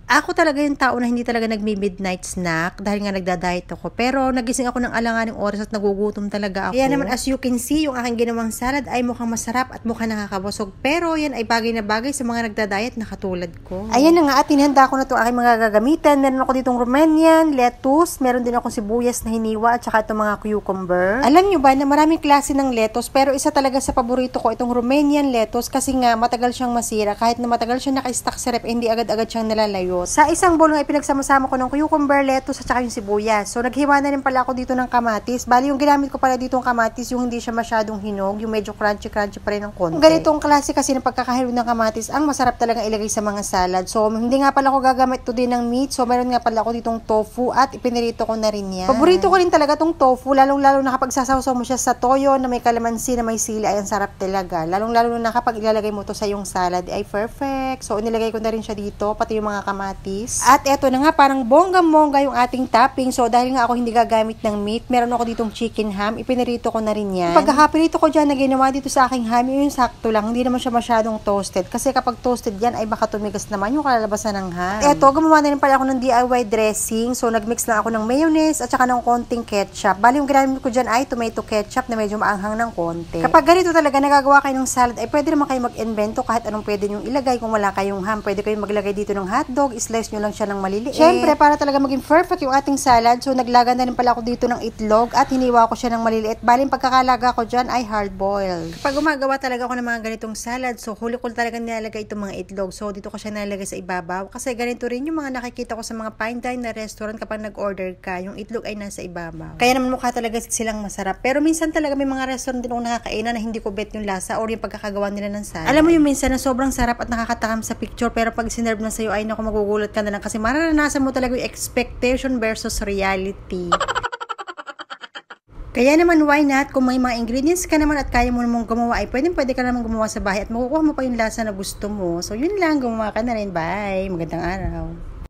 Ako talaga yung tao na hindi talaga nagmi-midnight snack dahil nga nagda-diet ako. Pero nagising ako ng alanganing oras at nagugutom talaga ako. Kaya naman as you can see, yung aking ginawang salad ay mukhang masarap at mukhang nakakabusog. Pero yan ay bagay na bagay sa mga nagda-diet na katulad ko. Ayan na nga at tinihanda ko na itong aking mga gagamitan. Meron ako ditong Romanian, lettuce, meron din akong sibuyas na hiniwa at saka itong mga cucumber. Alam nyo ba na maraming klase ng lettuce pero isa talaga sa paborito ko itong Romanian lettuce kasi nga matagal siyang masira. Kahit na matagal siyang naka-stack sa rep, hindi agad-agad siyang nalalayo. Sa isang bowl nga pinagsama-sama ko ng cucumber, lettuce at saka yung sibuyas. So naghiwa na rin pala ako dito ng kamatis. Bali yung ginamit ko pala dito ng kamatis, yung hindi siya masyadong hinog, yung medyo crunchy-crunchy pa rin ng konti. Ganitong klase kasi ng pagkakahilo ng kamatis, ang masarap talaga ilagay sa mga salad. So hindi nga pala ako gagamit to din ng meat. So meron nga pala ako ditong tofu at ipinirito ko na rin yan. Paborito ko rin talaga tong tofu, lalong-lalo na kapag sasawsaw mo siya sa toyo na may kalamansi na may sili, ay ang sarap talaga. Lalong-lalo na kapag ilalagay mo to sa yung salad, ay perfect. So inilagay ko na rin siya dito, pati yung mga kamatis. At eto na nga, parang bonggang-bongga yung ating topping. So, dahil nga ako hindi gagamit ng meat, meron ako ditong chicken ham. Ipinirito ko na rin yan. Pagkakapirito ko dyan na ginawa dito sa aking ham, yung sakto lang. Hindi naman siya masyadong toasted. Kasi kapag toasted yan, ay baka tumigas naman yung kalalabasan ng ham. At eto, gumawa na rin pala ako ng DIY dressing. So, nagmix lang ako ng mayonnaise at saka ng konting ketchup. Bali, yung ginamit ko dyan ay tomato ketchup na medyo maanghang ng konti. Kapag ganito talaga nagagawa kayo ng salad, ay pwede naman kayo mag-invento kahit anong pwede nyo ilagay. Kung wala kayong ham, pwede kayong maglagay dito ng hotdog, slice nyo lang siya ng maliliit. Siyempre, para talaga maging perfect yung ating salad, so naglaga na rin pala ako dito ng itlog at hiniwa ko siya ng maliliit. Bali, pagkakalaga ko dyan ay hard-boiled. Kapag gumagawa talaga ako ng mga ganitong salad, so huli ko talaga nilalagay itong mga itlog. So, dito ko siya nilalagay sa ibabaw. Kasi ganito rin yung mga nakikita ko sa mga fine dine na restaurant kapag nag-order ka, yung itlog ay nasa ibabaw. Kaya naman mukha talaga silang masarap. Pero minsan talaga may mga restaurant din akong nakakainan na hindi ko bet yung lasa or yung pagkakagawa nila ng salad. Alam mo yung minsan na sobrang sarap at nakakatakam sa picture, pero pag sinerve na sa'yo ay naku, magugulat ka na lang kasi mararanasan mo talaga yung expectation versus reality. Kaya naman, why not? Kung may mga ingredients ka naman at kaya mo namang gumawa, ay pwede ka naman gumawa sa bahay at makukuha mo pa yung lasa na gusto mo. So, yun lang. Gumawa ka na rin. Bye! Magandang araw.